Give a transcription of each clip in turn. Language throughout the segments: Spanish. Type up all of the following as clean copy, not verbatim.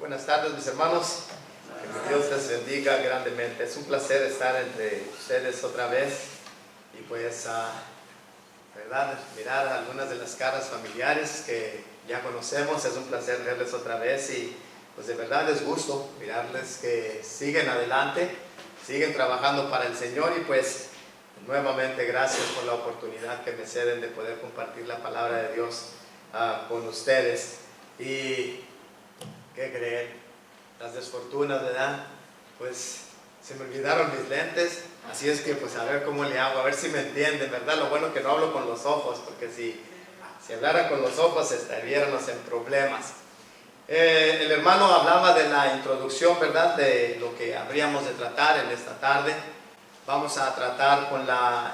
Buenas tardes, mis hermanos. Que Dios les bendiga grandemente. Es un placer estar entre ustedes otra vez y pues, ¿verdad? Mirar algunas de las caras familiares que ya conocemos. Es un placer verles otra vez y pues de verdad es gusto mirarles que siguen adelante, siguen trabajando para el Señor y pues nuevamente gracias por la oportunidad que me ceden de poder compartir la palabra de Dios con ustedes. Y ¿qué creen? Las desfortunas, ¿verdad? Pues se me olvidaron mis lentes, así es que pues a ver cómo le hago, a ver si me entienden, ¿verdad? Lo bueno que no hablo con los ojos, porque si hablara con los ojos estaríamos en problemas. El hermano hablaba de la introducción, ¿verdad? De lo que habríamos de tratar en esta tarde. Vamos a tratar con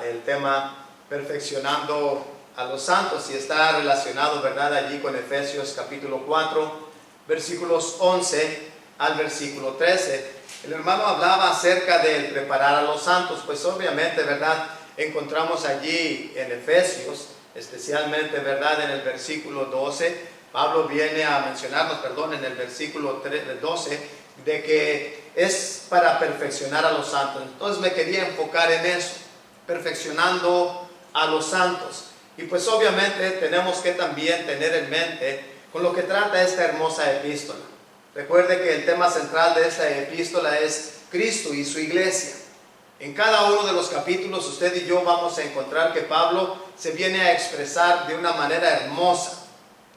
el tema perfeccionando a los santos y está relacionado, ¿verdad? Allí con Efesios capítulo 4, versículos 11 al versículo 13. El hermano hablaba acerca del preparar a los santos, pues obviamente, ¿verdad? Encontramos allí en Efesios, especialmente, ¿verdad? En el versículo 12, Pablo viene a mencionarnos, en el versículo 12, de que es para perfeccionar a los santos. Entonces me quería enfocar en eso, perfeccionando a los santos. Y pues obviamente tenemos que también tener en mente con lo que trata esta hermosa epístola. Recuerde que el tema central de esta epístola es Cristo y su iglesia. En cada uno de los capítulos usted y yo vamos a encontrar que Pablo se viene a expresar de una manera hermosa,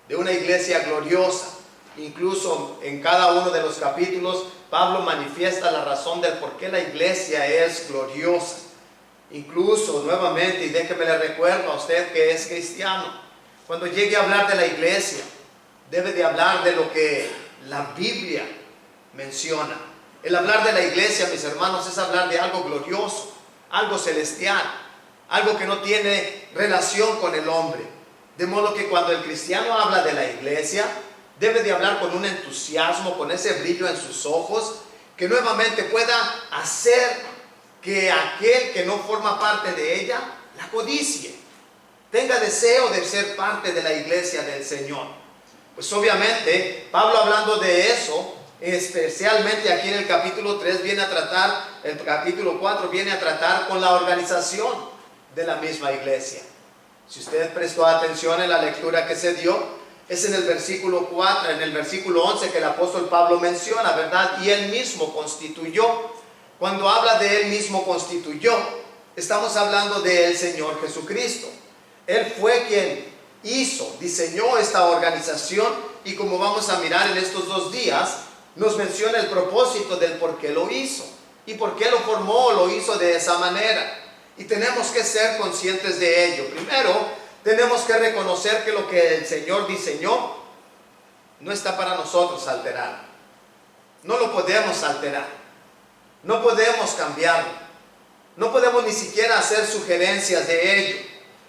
de una iglesia gloriosa. Incluso en cada uno de los capítulos Pablo manifiesta la razón del por qué la iglesia es gloriosa. Incluso nuevamente, y déjeme le recuerdo a usted que es cristiano, cuando llegue a hablar de la iglesia, debe de hablar de lo que la Biblia menciona. El hablar de la iglesia, mis hermanos, es hablar de algo glorioso, algo celestial, algo que no tiene relación con el hombre. De modo que cuando el cristiano habla de la iglesia, debe de hablar con un entusiasmo, con ese brillo en sus ojos, que nuevamente pueda hacer que aquel que no forma parte de ella la codicie, tenga deseo de ser parte de la iglesia del Señor. Pues obviamente, Pablo hablando de eso, especialmente aquí en el capítulo 3 viene a tratar, el capítulo 4 viene a tratar con la organización de la misma iglesia. Si usted prestó atención en la lectura que se dio, es en el versículo 4, en el versículo 11 que el apóstol Pablo menciona, ¿verdad? Y él mismo constituyó. Cuando habla de él mismo constituyó, estamos hablando del Señor Jesucristo. Él fue quien diseñó esta organización y como vamos a mirar en estos 2 días, nos menciona el propósito del por qué lo hizo y por qué lo formó o lo hizo de esa manera. Y tenemos que ser conscientes de ello. Primero, tenemos que reconocer que lo que el Señor diseñó no está para nosotros alterar. No lo podemos alterar. No podemos cambiarlo. No podemos ni siquiera hacer sugerencias de ello.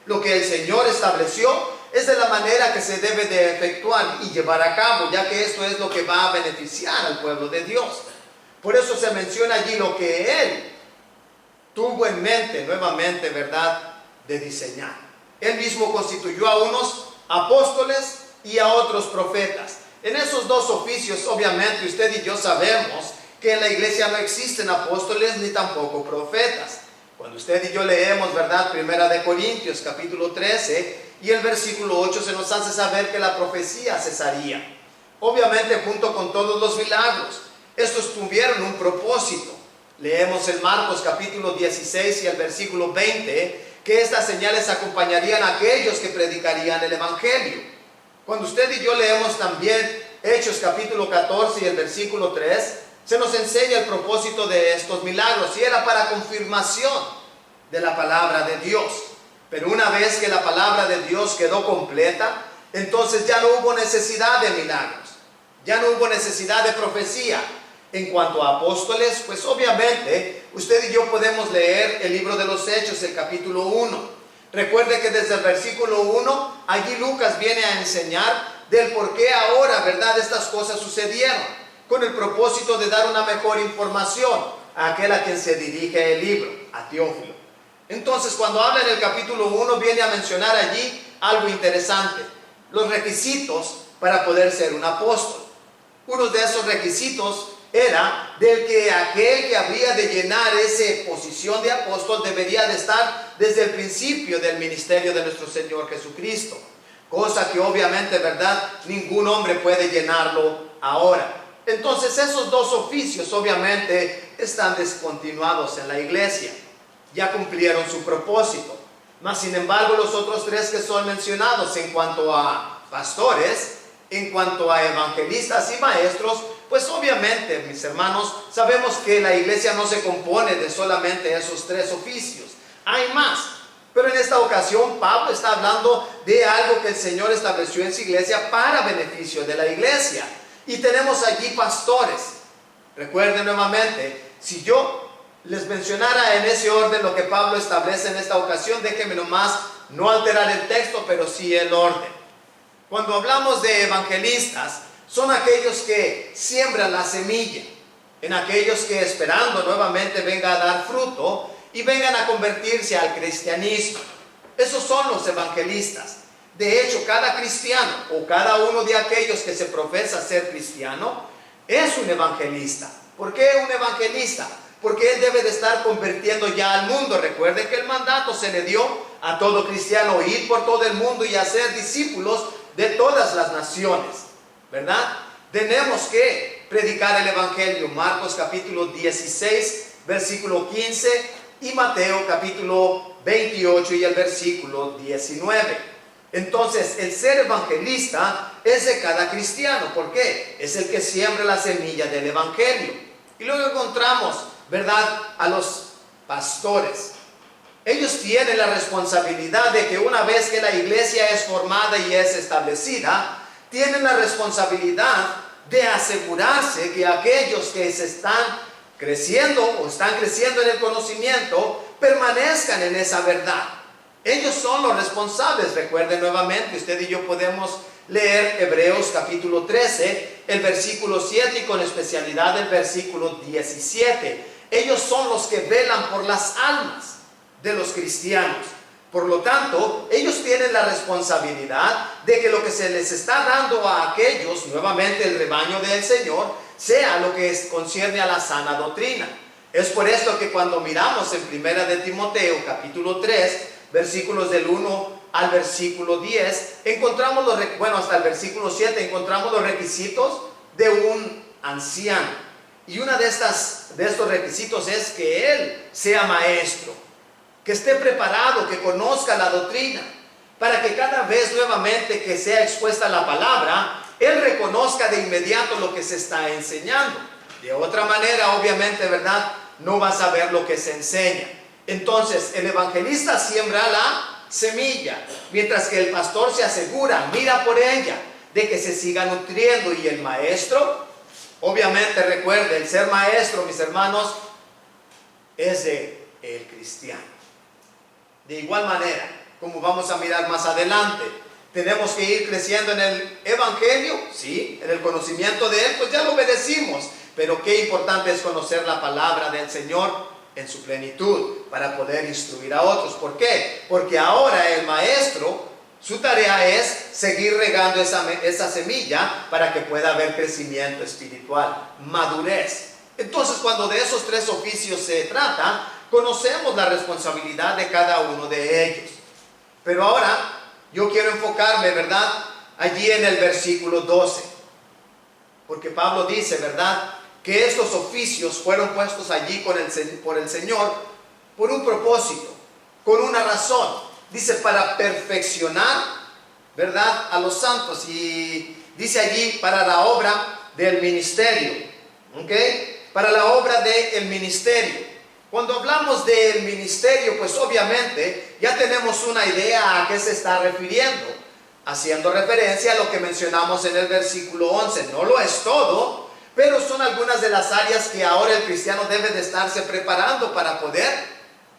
Lo que el Señor estableció es de la manera que se debe de efectuar y llevar a cabo, ya que esto es lo que va a beneficiar al pueblo de Dios. Por eso se menciona allí lo que Él tuvo en mente nuevamente, ¿verdad?, de diseñar. Él mismo constituyó a unos apóstoles y a otros profetas. En esos 2 oficios, obviamente, usted y yo sabemos que en la iglesia no existen apóstoles ni tampoco profetas. Cuando usted y yo leemos, ¿verdad?, Primera de Corintios, capítulo 13, y el versículo 8 se nos hace saber que la profecía cesaría. Obviamente, junto con todos los milagros, estos tuvieron un propósito. Leemos en Marcos, capítulo 16 y el versículo 20, que estas señales acompañarían a aquellos que predicarían el evangelio. Cuando usted y yo leemos también Hechos, capítulo 14 y el versículo 3, se nos enseña el propósito de estos milagros y era para confirmación de la palabra de Dios. Pero una vez que la palabra de Dios quedó completa, entonces ya no hubo necesidad de milagros, ya no hubo necesidad de profecía. En cuanto a apóstoles, pues obviamente usted y yo podemos leer el libro de los Hechos, el capítulo 1. Recuerde que desde el versículo 1, allí Lucas viene a enseñar del por qué ahora, ¿verdad?, estas cosas sucedieron, con el propósito de dar una mejor información a aquel a quien se dirige el libro, a Teófilo. Entonces, cuando habla en el capítulo 1, viene a mencionar allí algo interesante: los requisitos para poder ser un apóstol. Uno de esos requisitos era del que aquel que habría de llenar esa posición de apóstol debería de estar desde el principio del ministerio de nuestro Señor Jesucristo. Cosa que obviamente, ¿verdad?, ningún hombre puede llenarlo ahora. Entonces esos dos oficios obviamente están descontinuados en la iglesia. Ya cumplieron su propósito. Mas sin embargo los otros tres que son mencionados en cuanto a pastores, en cuanto a evangelistas y maestros, pues obviamente, mis hermanos, sabemos que la iglesia no se compone de solamente esos tres oficios. Hay más. Pero en esta ocasión Pablo está hablando de algo que el Señor estableció en su iglesia para beneficio de la iglesia. Y tenemos allí pastores. Recuerden nuevamente, si yo les mencionara en ese orden lo que Pablo establece en esta ocasión, déjenme nomás no alterar el texto, pero sí el orden. Cuando hablamos de evangelistas, son aquellos que siembran la semilla en aquellos que esperando nuevamente venga a dar fruto y vengan a convertirse al cristianismo. Esos son los evangelistas. De hecho, cada cristiano o cada uno de aquellos que se profesa ser cristiano es un evangelista. ¿Por qué un evangelista? Porque él debe de estar convirtiendo ya al mundo. Recuerden que el mandato se le dio a todo cristiano: ir por todo el mundo y hacer discípulos de todas las naciones, ¿verdad? Tenemos que predicar el evangelio. Marcos capítulo 16, versículo 15 y Mateo capítulo 28 y el versículo 19. Entonces, el ser evangelista es de cada cristiano. ¿Por qué? Es el que siembra la semilla del evangelio. Y luego encontramos, ¿verdad?, a los pastores. Ellos tienen la responsabilidad de que una vez que la iglesia es formada y es establecida, tienen la responsabilidad de asegurarse que aquellos que se están creciendo o están creciendo en el conocimiento permanezcan en esa verdad. Ellos son los responsables. Recuerden nuevamente, usted y yo podemos leer Hebreos capítulo 13, el versículo 7 y con especialidad el versículo 17. Ellos son los que velan por las almas de los cristianos. Por lo tanto, ellos tienen la responsabilidad de que lo que se les está dando a aquellos, nuevamente el rebaño del Señor, sea lo que concierne a la sana doctrina. Es por esto que cuando miramos en Primera de Timoteo capítulo 3, versículos del 1 al versículo 10, encontramos hasta el versículo 7, encontramos los requisitos de un anciano. Y una de estos requisitos es que él sea maestro, que esté preparado, que conozca la doctrina, para que cada vez nuevamente que sea expuesta la palabra, él reconozca de inmediato lo que se está enseñando. De otra manera, obviamente, ¿verdad?, no va a saber lo que se enseña. Entonces, el evangelista siembra la semilla, mientras que el pastor se asegura, mira por ella, de que se siga nutriendo. Y el maestro, obviamente, recuerde, el ser maestro, mis hermanos, es de el cristiano. De igual manera, como vamos a mirar más adelante, tenemos que ir creciendo en el evangelio, sí, en el conocimiento de él, pues ya lo obedecimos. Pero qué importante es conocer la palabra del Señor en su plenitud para poder instruir a otros. ¿Por qué? Porque ahora el maestro, su tarea es seguir regando esa semilla para que pueda haber crecimiento espiritual, madurez. Entonces, cuando de esos tres oficios se trata, conocemos la responsabilidad de cada uno de ellos. Pero ahora yo quiero enfocarme, ¿verdad?, allí en el versículo 12. Porque Pablo dice, ¿verdad?, que estos oficios fueron puestos allí por el Señor por un propósito, con una razón. Dice, para perfeccionar, ¿verdad?, a los santos. Y dice allí, para la obra del ministerio. ¿Ok? Para la obra del ministerio. Cuando hablamos del ministerio, pues obviamente ya tenemos una idea a qué se está refiriendo, haciendo referencia a lo que mencionamos en el versículo 11. No lo es todo, pero son algunas de las áreas que ahora el cristiano debe de estarse preparando para poder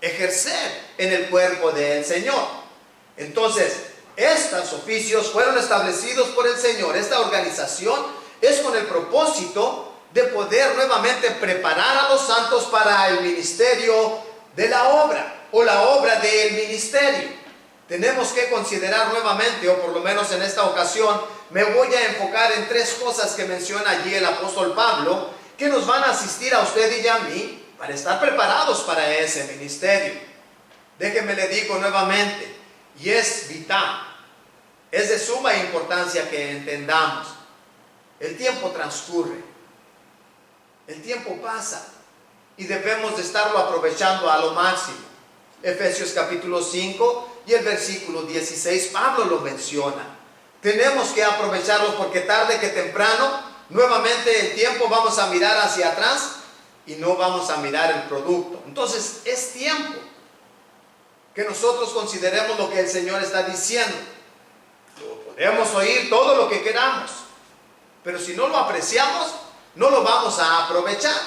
ejercer en el cuerpo del Señor. Entonces, estos oficios fueron establecidos por el Señor. Esta organización es con el propósito de poder nuevamente preparar a los santos para el ministerio de la obra o la obra del ministerio. tenemos que considerar nuevamente, o por lo menos en esta ocasión, me voy a enfocar en 3 cosas que menciona allí el apóstol Pablo, que nos van a asistir a usted y a mí para estar preparados para ese ministerio. Déjeme le digo nuevamente, y es vital, es de suma importancia que entendamos. El tiempo transcurre, el tiempo pasa y debemos de estarlo aprovechando a lo máximo. Efesios capítulo 5 y el versículo 16, Pablo lo menciona. Tenemos que aprovecharlo porque tarde que temprano, nuevamente el tiempo vamos a mirar hacia atrás y no vamos a mirar el producto. Entonces es tiempo que nosotros consideremos lo que el Señor está diciendo. Podemos oír todo lo que queramos, pero si no lo apreciamos, no lo vamos a aprovechar.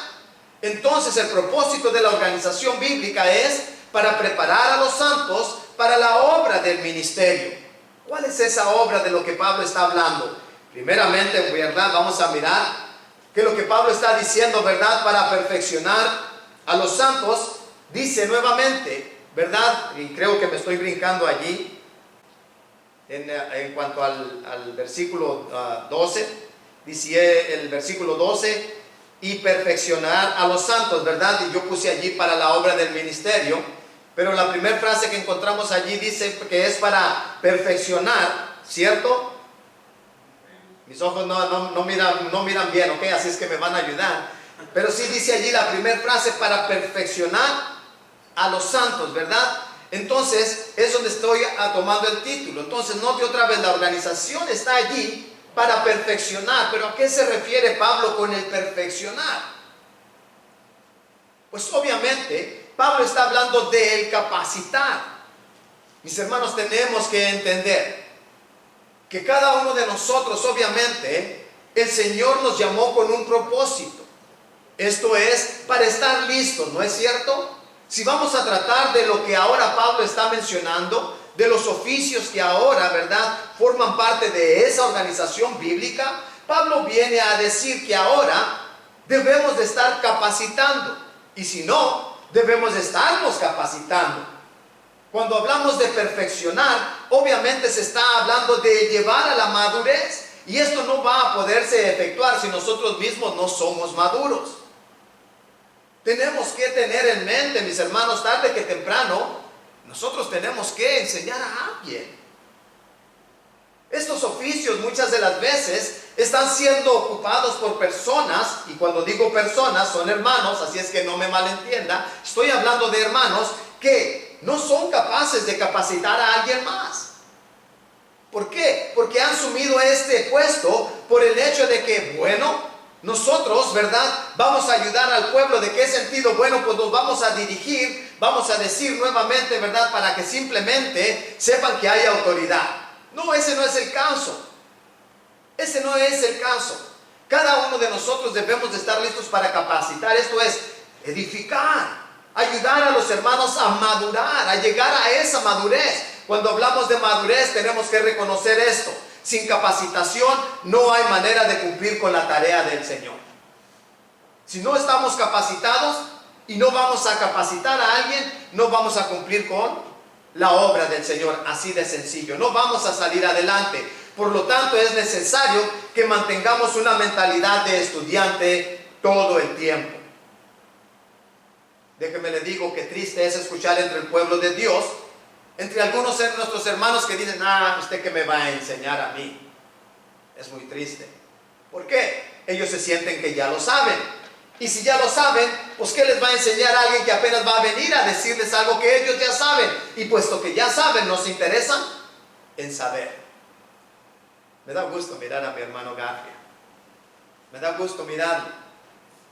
Entonces el propósito de la organización bíblica es para preparar a los santos para la obra del ministerio. ¿Cuál es esa obra de lo que Pablo está hablando? Primeramente, ¿verdad? Vamos a mirar que lo que Pablo está diciendo, ¿verdad? Para perfeccionar a los santos, dice nuevamente, ¿verdad? Y creo que me estoy brincando allí en cuanto al versículo 12, dice el versículo 12, y perfeccionar a los santos, ¿verdad? Y yo puse allí para la obra del ministerio, pero la primera frase que encontramos allí dice que es para perfeccionar, ¿cierto? Mis ojos no miran bien, ¿ok? Así es que me van a ayudar. Pero sí dice allí la primera frase, para perfeccionar a los santos, ¿verdad? Entonces, es donde estoy tomando el título. Entonces, note otra vez, la organización está allí para perfeccionar. ¿Pero a qué se refiere Pablo con el perfeccionar? Pues obviamente, Pablo está hablando del capacitar. Mis hermanos, tenemos que entender que cada uno de nosotros, obviamente, el Señor nos llamó con un propósito. Esto es para estar listos, ¿no es cierto? Si vamos a tratar de lo que ahora Pablo está mencionando, de los oficios que ahora, ¿verdad?, forman parte de esa organización bíblica, Pablo viene a decir que ahora debemos de estar capacitando. Y si no, debemos de estarnos capacitando. Cuando hablamos de perfeccionar, obviamente se está hablando de llevar a la madurez. Y esto no va a poderse efectuar si nosotros mismos no somos maduros. Tenemos que tener en mente, mis hermanos, tarde que temprano, nosotros tenemos que enseñar a alguien. Estos oficios muchas de las veces están siendo ocupados por personas, y cuando digo personas son hermanos, así es que no me malentienda, estoy hablando de hermanos que no son capaces de capacitar a alguien más. ¿Por qué? Porque han asumido este puesto por el hecho de que, bueno, nosotros, ¿verdad?, vamos a ayudar al pueblo. ¿De qué sentido? Bueno, pues nos vamos a dirigir, vamos a decir nuevamente, ¿verdad?, para que simplemente sepan que hay autoridad. No, ese no es el caso. Ese no es el caso. Cada uno de nosotros debemos de estar listos para capacitar. Esto es edificar, ayudar a los hermanos a madurar, a llegar a esa madurez. Cuando hablamos de madurez tenemos que reconocer esto. Sin capacitación no hay manera de cumplir con la tarea del Señor. Si no estamos capacitados y no vamos a capacitar a alguien, no vamos a cumplir con la obra del Señor. Así de sencillo. No vamos a salir adelante. Por lo tanto, es necesario que mantengamos una mentalidad de estudiante todo el tiempo. Déjeme le digo que triste es escuchar entre el pueblo de Dios, entre algunos de nuestros hermanos que dicen, ¿usted qué me va a enseñar a mí? Es muy triste. ¿Por qué? Ellos se sienten que ya lo saben. Y si ya lo saben, pues ¿qué les va a enseñar a alguien que apenas va a venir a decirles algo que ellos ya saben? Y puesto que ya saben, nos interesan en saber. Me da gusto mirar a mi hermano García. Me da gusto mirarlo.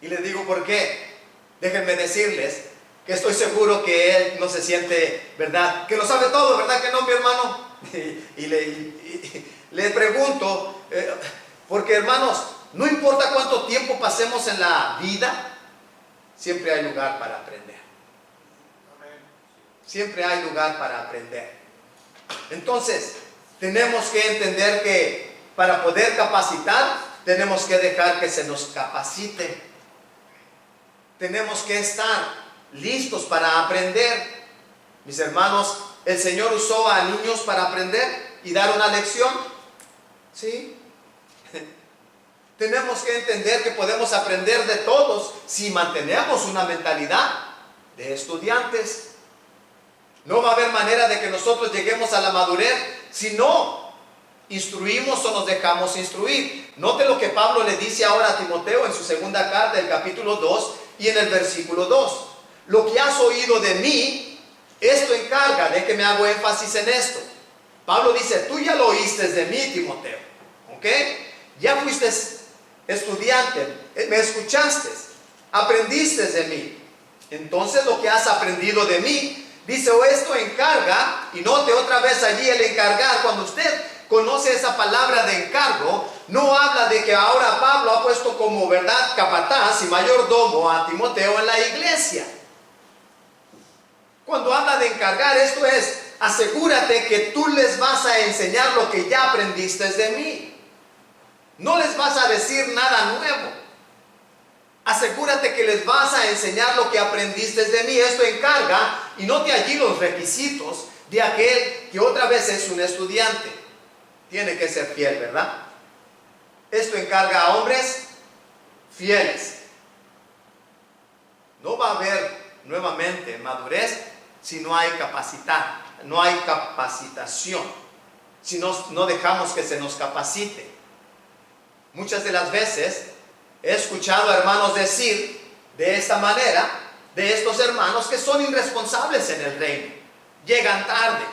Y les digo por qué. Déjenme decirles que estoy seguro que él no se siente, ¿verdad?, que lo sabe todo, ¿verdad que no, mi hermano? Le pregunto, porque hermanos, no importa cuánto tiempo pasemos en la vida, siempre hay lugar para aprender. Siempre hay lugar para aprender. Entonces, tenemos que entender que para poder capacitar, tenemos que dejar que se nos capacite. Tenemos que estar listos para aprender. Mis hermanos, el Señor usó a niños para aprender y dar una lección? ¿Sí? Tenemos que entender que podemos aprender de todos si mantenemos una mentalidad de estudiantes. No va a haber manera de que nosotros lleguemos a la madurez si no instruimos o nos dejamos instruir. Note lo que Pablo le dice ahora a Timoteo en su segunda carta, el capítulo 2 y en el versículo 2. Lo que has oído de mí, esto encarga, de que me hago énfasis en esto. Pablo dice, tú ya lo oíste de mí, Timoteo, ¿ok? Ya fuiste estudiante, me escuchaste, aprendiste de mí. Entonces lo que has aprendido de mí, dice, o esto encarga, y note otra vez allí el encargar. Cuando usted conoce esa palabra de encargo, no habla de que ahora Pablo ha puesto como, ¿verdad?, capataz y mayordomo a Timoteo en la iglesia. Cuando habla de encargar, esto es, asegúrate que tú les vas a enseñar lo que ya aprendiste de mí. No les vas a decir nada nuevo. Asegúrate que les vas a enseñar lo que aprendiste de mí. Esto encarga, y note allí los requisitos de aquel que otra vez es un estudiante. Tiene que ser fiel, ¿verdad? Esto encarga a hombres fieles. No va a haber nuevamente madurez si no hay no hay capacitación, si no dejamos que se nos capacite. Muchas de las veces he escuchado a hermanos decir de esta manera, de estos hermanos que son irresponsables en el reino. Llegan tarde,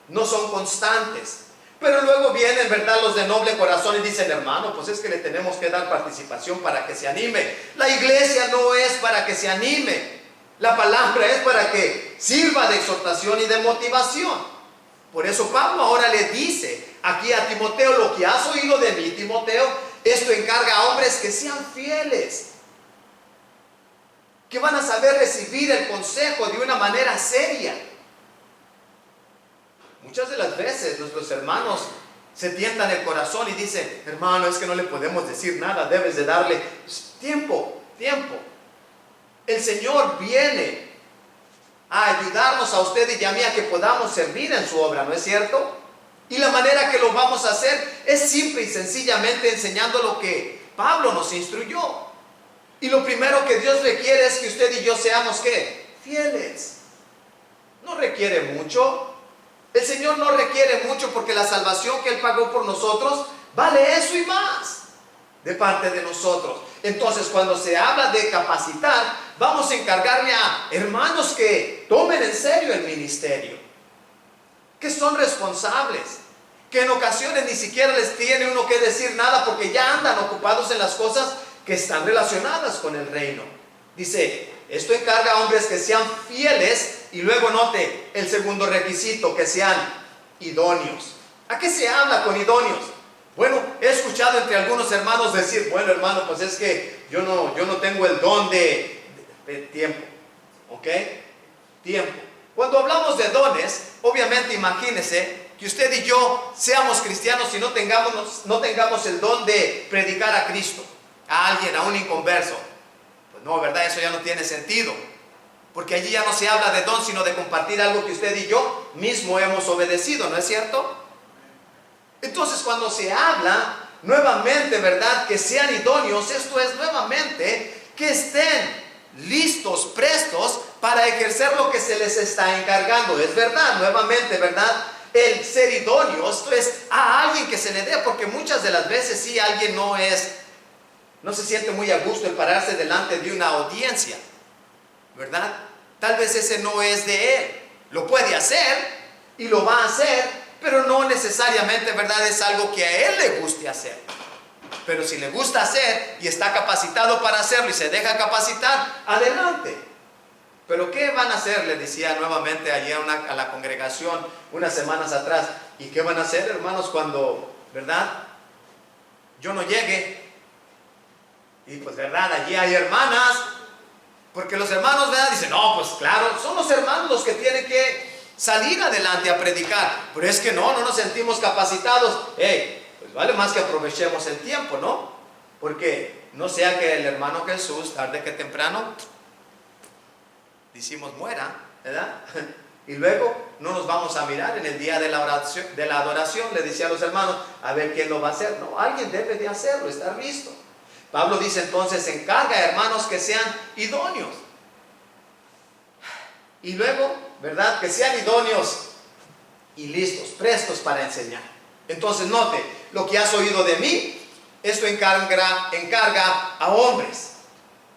no son constantes. Pero luego vienen, ¿verdad?, los de noble corazón y dicen, hermano, pues es que le tenemos que dar participación para que se anime. La iglesia no es para que se anime. La palabra es para que sirva de exhortación y de motivación. Por eso Pablo ahora le dice aquí a Timoteo, lo que has oído de mí, Timoteo, esto encarga a hombres que sean fieles, que van a saber recibir el consejo de una manera seria. Muchas de las veces nuestros hermanos se tientan el corazón y dicen, hermano, es que no le podemos decir nada, debes de darle tiempo. El Señor viene a ayudarnos a usted y a mí a que podamos servir en su obra, ¿no es cierto? Y la manera que lo vamos a hacer es simple y sencillamente enseñando lo que Pablo nos instruyó. Y lo primero que Dios requiere es que usted y yo seamos, ¿qué? Fieles. No requiere mucho. El Señor no requiere mucho porque la salvación que Él pagó por nosotros vale eso y más de parte de nosotros. Entonces, cuando se habla de capacitar, vamos a encargarle a hermanos que tomen en serio el ministerio, que son responsables, que en ocasiones ni siquiera les tiene uno que decir nada porque ya andan ocupados en las cosas que están relacionadas con el reino. Dice, esto encarga a hombres que sean fieles, y luego note el segundo requisito, que sean idóneos. ¿A qué se habla con idóneos? Bueno, he escuchado entre algunos hermanos decir, bueno, hermano, pues es que yo no tengo el don de tiempo, ¿ok? Tiempo. Cuando hablamos de dones, obviamente imagínese que usted y yo seamos cristianos y no tengamos el don de predicar a Cristo, a alguien, a un inconverso. Pues no, ¿verdad? Eso ya no tiene sentido. Porque allí ya no se habla de don, sino de compartir algo que usted y yo mismo hemos obedecido, ¿no es cierto? Entonces, cuando se habla nuevamente, ¿verdad?, que sean idóneos, esto es nuevamente que estén listos, prestos para ejercer lo que se les está encargando. Es verdad, nuevamente, ¿verdad?, el ser idóneo, esto es a alguien que se le dé, porque muchas de las veces sí alguien no se siente muy a gusto en pararse delante de una audiencia, ¿verdad? Tal vez ese no es de él. Lo puede hacer y lo va a hacer, pero no necesariamente, ¿verdad?, es algo que a él le guste hacer. Pero si le gusta hacer y está capacitado para hacerlo y se deja capacitar, adelante. Pero ¿qué van a hacer? Le decía nuevamente allí a la congregación unas semanas atrás. ¿Y qué van a hacer, hermanos, cuando, ¿verdad?, yo no llegue? Y pues, ¿verdad?, allí hay hermanas. Porque los hermanos, ¿verdad?, dicen, no, pues claro, son los hermanos los que tienen que salir adelante a predicar. Pero es que no nos sentimos capacitados. Pues vale más que aprovechemos el tiempo, ¿no? Porque no sea que el hermano Jesús, tarde que temprano, decimos, muera, ¿verdad? Y luego no nos vamos a mirar en el día de la oración, de la adoración. Le decía a los hermanos, a ver quién lo va a hacer. No, alguien debe de hacerlo, estar listo. Pablo dice entonces, encarga, hermanos, que sean idóneos. Y luego, ¿verdad? Que sean idóneos y listos, prestos para enseñar. Entonces note, lo que has oído de mí, esto encarga a hombres,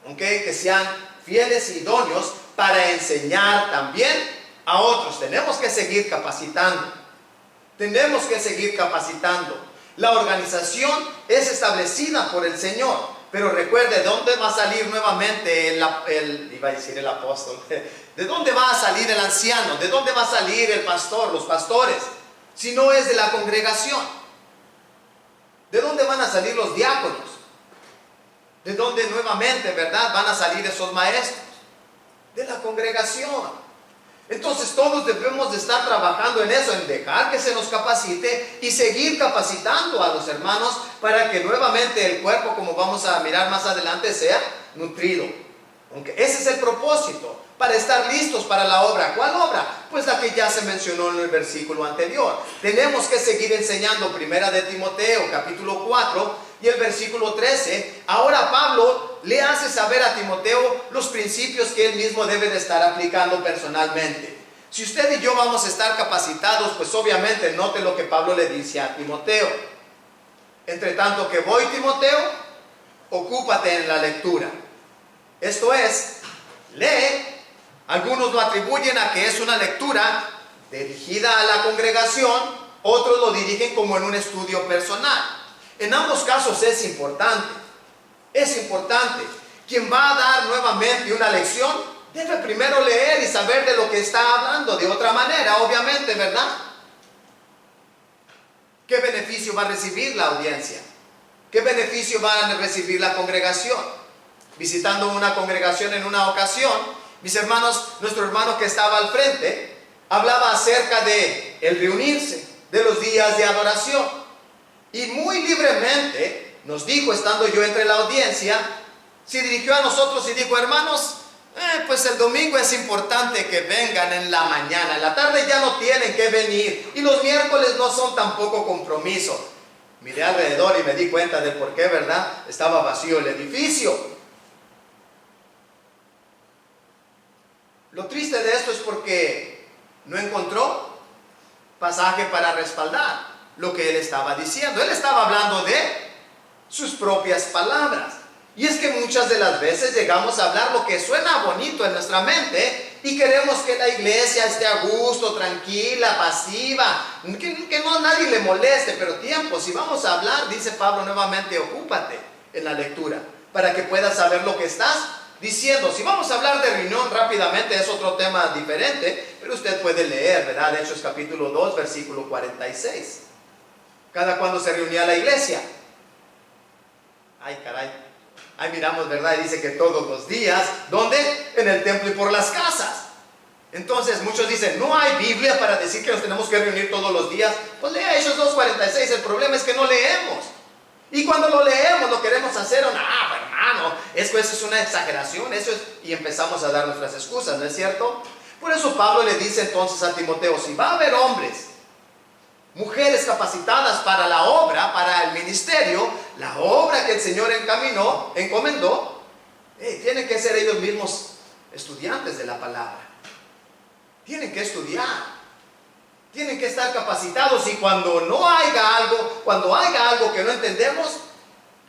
¿ok? Que sean fieles y idóneos para enseñar también a otros. Tenemos que seguir capacitando. Tenemos que seguir capacitando. La organización es establecida por el Señor. Pero recuerde, ¿de dónde va a salir nuevamente iba a decir el apóstol? ¿De dónde va a salir el anciano? ¿De dónde va a salir el pastor, los pastores? Si no es de la congregación. ¿De dónde van a salir los diáconos? ¿De dónde nuevamente, verdad, van a salir esos maestros? De la congregación. Entonces todos debemos de estar trabajando en eso, en dejar que se nos capacite y seguir capacitando a los hermanos para que nuevamente el cuerpo, como vamos a mirar más adelante, sea nutrido. Aunque ese es el propósito, para estar listos para la obra. ¿Cuál obra? Pues la que ya se mencionó en el versículo anterior. Tenemos que seguir enseñando. Primera de Timoteo, capítulo 4 y el versículo 13. Ahora Pablo le hace saber a Timoteo los principios que él mismo debe de estar aplicando personalmente. Si usted y yo vamos a estar capacitados, pues obviamente note lo que Pablo le dice a Timoteo. Entre tanto que voy, Timoteo, ocúpate en la lectura. Esto es, lee. Algunos lo atribuyen a que es una lectura dirigida a la congregación, otros lo dirigen como en un estudio personal. En ambos casos es importante. Es importante. Quien va a dar nuevamente una lección debe primero leer y saber de lo que está hablando. De otra manera, obviamente, ¿verdad? ¿Qué beneficio va a recibir la audiencia? ¿Qué beneficio va a recibir la congregación? Visitando una congregación en una ocasión, mis hermanos, nuestro hermano que estaba al frente, hablaba acerca de el reunirse, de los días de adoración. Y muy libremente nos dijo, estando yo entre la audiencia, se dirigió a nosotros y dijo, hermanos, pues el domingo es importante que vengan en la mañana, en la tarde ya no tienen que venir, y los miércoles no son tampoco compromiso. Miré alrededor y me di cuenta del por qué, ¿verdad? Estaba vacío el edificio. Lo triste de esto es porque no encontró pasaje para respaldar lo que él estaba diciendo. Él estaba hablando de sus propias palabras. Y es que muchas de las veces llegamos a hablar lo que suena bonito en nuestra mente y queremos que la iglesia esté a gusto, tranquila, pasiva, que no a nadie le moleste. Pero tiempo, si vamos a hablar, dice Pablo nuevamente, ocúpate en la lectura para que puedas saber lo que estás diciendo. Si vamos a hablar de reunión rápidamente, es otro tema diferente, pero usted puede leer, ¿verdad? Hechos capítulo 2, versículo 46. ¿Cada cuándo se reunía la iglesia? Ay, caray. Ahí miramos, ¿verdad? Y dice que todos los días. ¿Dónde? En el templo y por las casas. Entonces muchos dicen, no hay Biblia para decir que nos tenemos que reunir todos los días. Pues lea Hechos 2:46. El problema es que no leemos. Y cuando lo leemos lo queremos hacer, hermano, eso es una exageración, y empezamos a dar nuestras excusas, ¿no es cierto? Por eso Pablo le dice entonces a Timoteo, si va a haber hombres, mujeres capacitadas para la obra, para el ministerio, la obra que el Señor encomendó, tienen que ser ellos mismos estudiantes de la palabra. Tienen que estudiar. Tienen que estar capacitados, y cuando haya algo que no entendemos,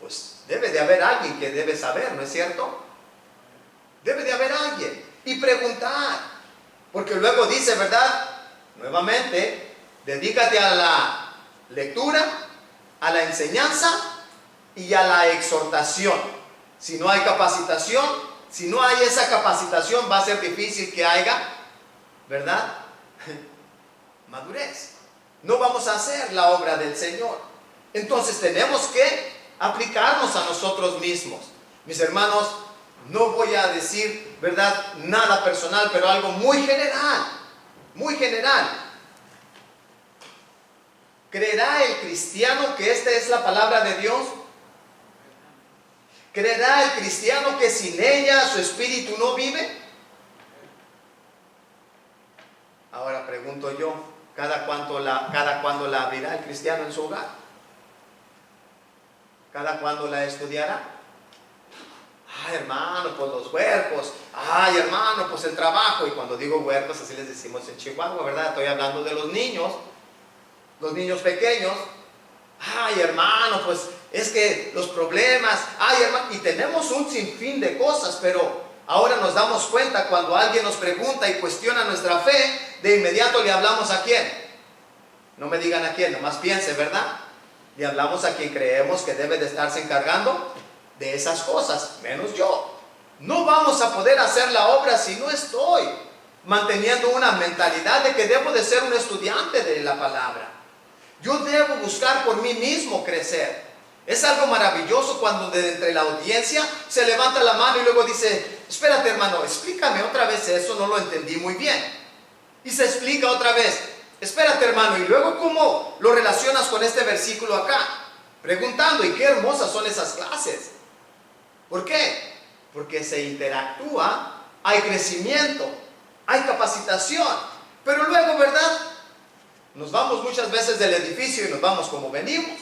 pues debe de haber alguien que debe saber, ¿no es cierto? Debe de haber alguien y preguntar, porque luego dice, ¿verdad? Nuevamente, dedícate a la lectura, a la enseñanza y a la exhortación. Si no hay capacitación, si no hay esa capacitación, va a ser difícil que haya, ¿verdad? Madurez. No vamos a hacer la obra del Señor. Entonces tenemos que aplicarnos a nosotros mismos. Mis hermanos, no voy a decir, ¿verdad?, nada personal, pero algo muy general. Muy general. ¿Creerá el cristiano que esta es la palabra de Dios? ¿Creerá el cristiano que sin ella su espíritu no vive? Pregunto yo, ¿cada cuándo la abrirá el cristiano en su hogar? ¿Cada cuándo la estudiará? Ay, hermano, pues los huercos. Ay, hermano, pues el trabajo. Y cuando digo huercos, así les decimos en Chihuahua, ¿verdad? Estoy hablando de los niños pequeños. Ay, hermano, pues es que los problemas. Ay, hermano, y tenemos un sinfín de cosas, pero ahora nos damos cuenta cuando alguien nos pregunta y cuestiona nuestra fe, de inmediato le hablamos a quién. No me digan a quién, nomás piense, ¿verdad? Le hablamos a quien creemos que debe de estarse encargando de esas cosas, menos yo. No vamos a poder hacer la obra si no estoy manteniendo una mentalidad de que debo de ser un estudiante de la palabra. Yo debo buscar por mí mismo crecer. Es algo maravilloso cuando de entre la audiencia se levanta la mano y luego dice: espérate, hermano, explícame otra vez eso, no lo entendí muy bien. Y se explica otra vez: espérate, hermano, y luego ¿cómo lo relacionas con este versículo acá? Preguntando, y qué hermosas son esas clases. ¿Por qué? Porque se interactúa, hay crecimiento, hay capacitación. Pero luego, ¿verdad? Nos vamos muchas veces del edificio y nos vamos como venimos,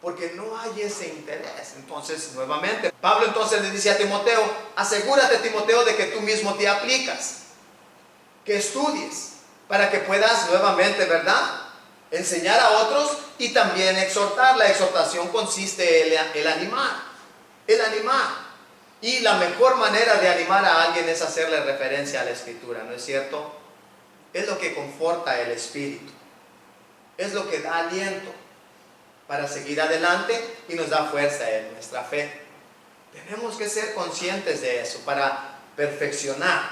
porque no hay ese interés. Entonces, nuevamente, Pablo entonces le dice a Timoteo: asegúrate, Timoteo, de que tú mismo te aplicas, que estudies, para que puedas nuevamente, ¿verdad?, enseñar a otros y también exhortar. La exhortación consiste en el animar. Y la mejor manera de animar a alguien es hacerle referencia a la Escritura, ¿no es cierto? Es lo que conforta el espíritu, es lo que da aliento para seguir adelante y nos da fuerza en nuestra fe. Tenemos que ser conscientes de eso para perfeccionar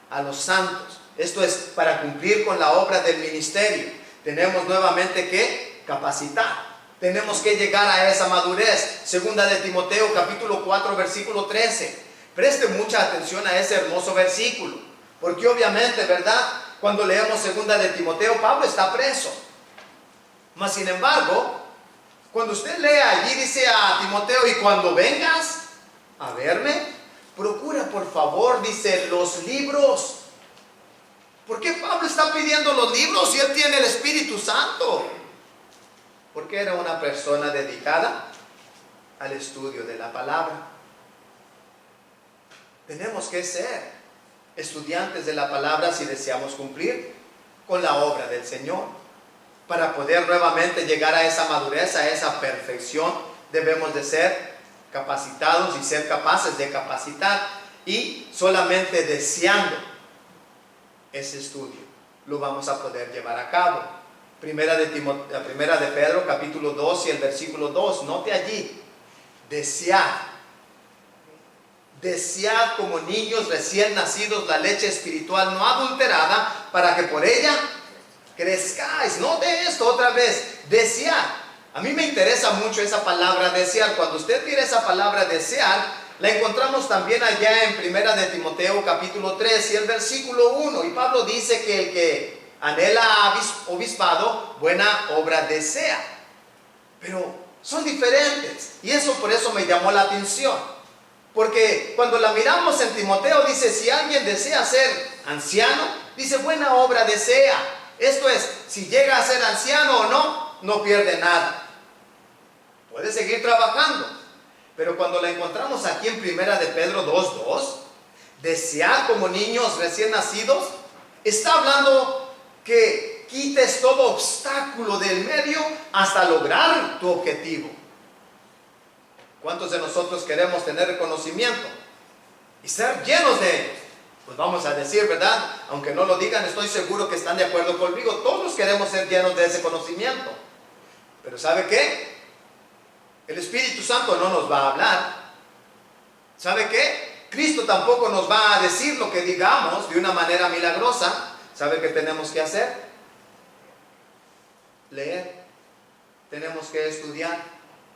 a los santos. Esto es para cumplir con la obra del ministerio. Tenemos nuevamente que capacitar. Tenemos que llegar a esa madurez. Segunda de Timoteo, capítulo 4, versículo 13. Preste mucha atención a ese hermoso versículo, porque obviamente, ¿verdad?, cuando leemos segunda de Timoteo, Pablo está preso. Mas sin embargo, cuando usted lee allí, dice a Timoteo: y cuando vengas a verme, procura por favor, dice, los libros. ¿Por qué Pablo está pidiendo los libros si él tiene el Espíritu Santo? Porque era una persona dedicada al estudio de la palabra. Tenemos que ser estudiantes de la palabra si deseamos cumplir con la obra del Señor. Para poder nuevamente llegar a esa madurez, a esa perfección, debemos de ser capacitados y ser capaces de capacitar, y solamente deseando ese estudio lo vamos a poder llevar a cabo. Primera de Pedro, capítulo 2 y el versículo 2, note allí: desead como niños recién nacidos la leche espiritual no adulterada, para que por ella crezcáis. Note esto otra vez: desear. A mí me interesa mucho esa palabra desear. Cuando usted mira esa palabra desear, la encontramos también allá en Primera de Timoteo capítulo 3 y el versículo 1. Y Pablo dice que el que anhela obispado, buena obra desea. Pero son diferentes, y eso por eso me llamó la atención. Porque cuando la miramos en Timoteo, dice: si alguien desea ser anciano, dice, buena obra desea. Esto es, si llega a ser anciano o no, no pierde nada. Puede seguir trabajando. Pero cuando la encontramos aquí en Primera de Pedro 2:2, desear como niños recién nacidos, está hablando que quites todo obstáculo del medio hasta lograr tu objetivo. ¿Cuántos de nosotros queremos tener el conocimiento y ser llenos de ellos? Pues vamos a decir, ¿verdad? Aunque no lo digan, estoy seguro que están de acuerdo conmigo. Todos queremos ser llenos de ese conocimiento. Pero ¿sabe qué? El Espíritu Santo no nos va a hablar. ¿Sabe qué? Cristo tampoco nos va a decir lo que digamos de una manera milagrosa. ¿Sabe qué tenemos que hacer? Leer. Tenemos que estudiar.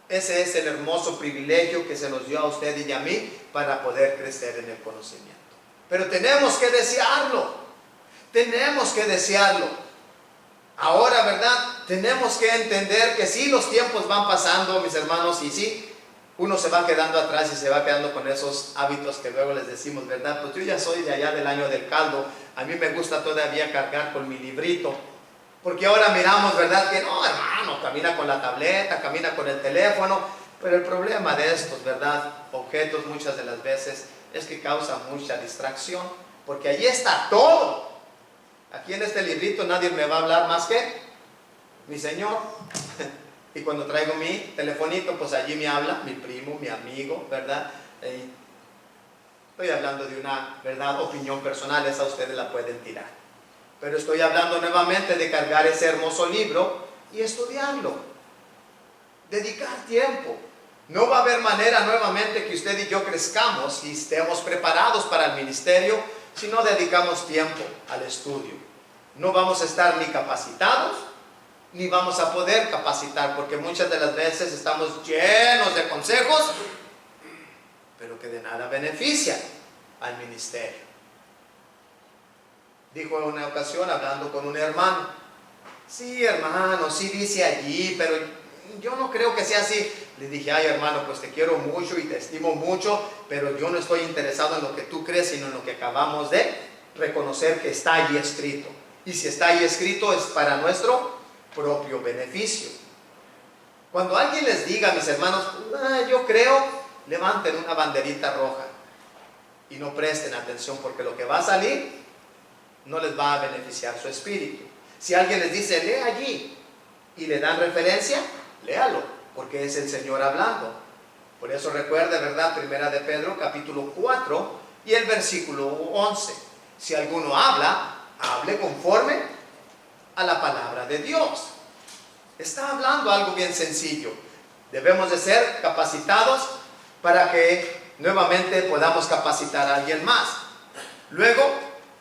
Ese es el hermoso privilegio que se nos dio a usted y a mí para poder crecer en el conocimiento. Pero tenemos que desearlo. Tenemos que desearlo. Ahora, ¿verdad? Tenemos que entender que sí, los tiempos van pasando, mis hermanos, y sí, uno se va quedando atrás y se va quedando con esos hábitos que luego les decimos, ¿verdad? Pues yo ya soy de allá del año del caldo, a mí me gusta todavía cargar con mi librito, porque ahora miramos, ¿verdad? Que no, hermano, camina con la tableta, camina con el teléfono, pero el problema de estos, ¿verdad? Objetos muchas de las veces es que causan mucha distracción, porque allí está todo. Aquí en este librito nadie me va a hablar más que mi Señor. Y cuando traigo mi telefonito, pues allí me habla mi primo, mi amigo, ¿verdad? Estoy hablando de una, ¿verdad?, opinión personal, esa ustedes la pueden tirar. Pero estoy hablando nuevamente de cargar ese hermoso libro y estudiarlo. Dedicar tiempo. No va a haber manera nuevamente que usted y yo crezcamos y estemos preparados para el ministerio si no dedicamos tiempo al estudio. No vamos a estar ni capacitados, ni vamos a poder capacitar, porque muchas de las veces estamos llenos de consejos, pero que de nada benefician al ministerio. Dijo en una ocasión, hablando con un hermano: sí, hermano, sí dice allí, pero yo no creo que sea así. Le dije: ay, hermano, pues te quiero mucho y te estimo mucho, pero yo no estoy interesado en lo que tú crees, sino en lo que acabamos de reconocer que está allí escrito. Y si está ahí escrito es para nuestro propio beneficio. Cuando alguien les diga, mis hermanos, yo creo, levanten una banderita roja y no presten atención, porque lo que va a salir no les va a beneficiar su espíritu. Si alguien les dice: lee allí, y le dan referencia, léalo, porque es el Señor hablando. Por eso recuerde, ¿verdad?, Primera de Pedro, capítulo 4 y el versículo 11. Si alguno habla, hable conforme a la palabra de Dios. Está hablando algo bien sencillo. Debemos de ser capacitados para que nuevamente podamos capacitar a alguien más. Luego,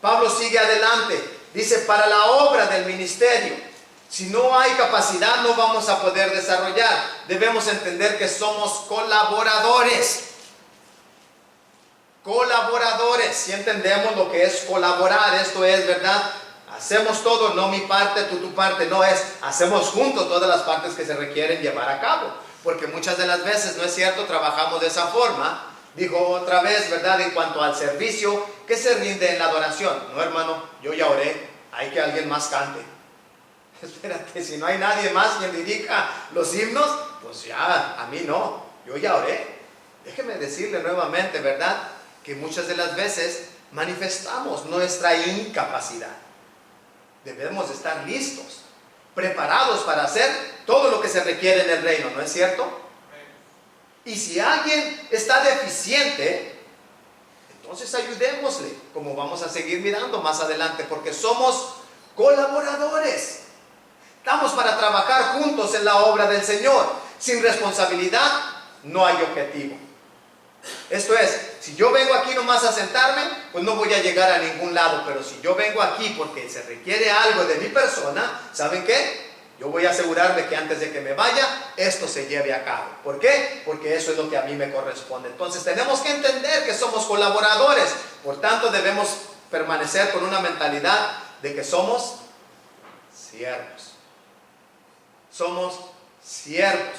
Pablo sigue adelante. Dice: para la obra del ministerio. Si no hay capacidad, no vamos a poder desarrollar. Debemos entender que somos colaboradores. Colaboradores. Si entendemos lo que es colaborar, esto es, ¿verdad?, hacemos todo, no mi parte, tú tu parte, no, es hacemos juntos todas las partes que se requieren llevar a cabo. Porque muchas de las veces, no es cierto, trabajamos de esa forma. Dijo otra vez, ¿verdad?, en cuanto al servicio, ¿qué se rinde en la adoración? No, hermano, yo ya oré, hay que alguien más cante. Espérate, si no hay nadie más quien dirija los himnos, pues ya, a mí no, yo ya oré. Déjeme decirle nuevamente, ¿verdad?, que muchas de las veces manifestamos nuestra incapacidad. Debemos estar listos, preparados para hacer todo lo que se requiere en el reino, ¿no es cierto? Y si alguien está deficiente, entonces ayudémosle, como vamos a seguir mirando más adelante, porque somos colaboradores. Estamos para trabajar juntos en la obra del Señor. Sin responsabilidad no hay objetivo. Esto es, si yo vengo aquí nomás a sentarme, pues no voy a llegar a ningún lado. Pero si yo vengo aquí porque se requiere algo de mi persona, ¿saben qué? Yo voy a asegurarme que antes de que me vaya, esto se lleve a cabo. ¿Por qué? Porque eso es lo que a mí me corresponde. Entonces tenemos que entender que somos colaboradores. Por tanto, debemos permanecer con una mentalidad de que somos siervos. Somos siervos.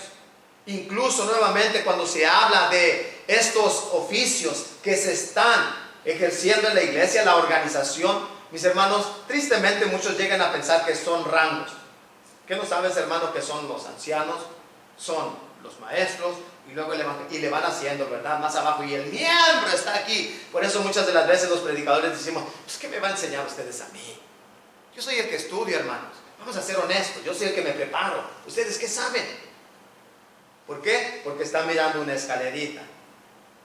Incluso nuevamente cuando se habla de estos oficios que se están ejerciendo en la iglesia, la organización, mis hermanos, tristemente muchos llegan a pensar que son rangos. ¿Qué no sabes, hermano? Que son los ancianos, son los maestros, y luego le van haciendo, ¿verdad?, más abajo, y el miembro está aquí. Por eso muchas de las veces los predicadores decimos: pues ¿qué me va a enseñar ustedes a mí? Yo soy el que estudio, hermanos. Vamos a ser honestos, yo soy el que me preparo. ¿Ustedes qué saben? ¿Por qué? Porque están mirando una escalerita.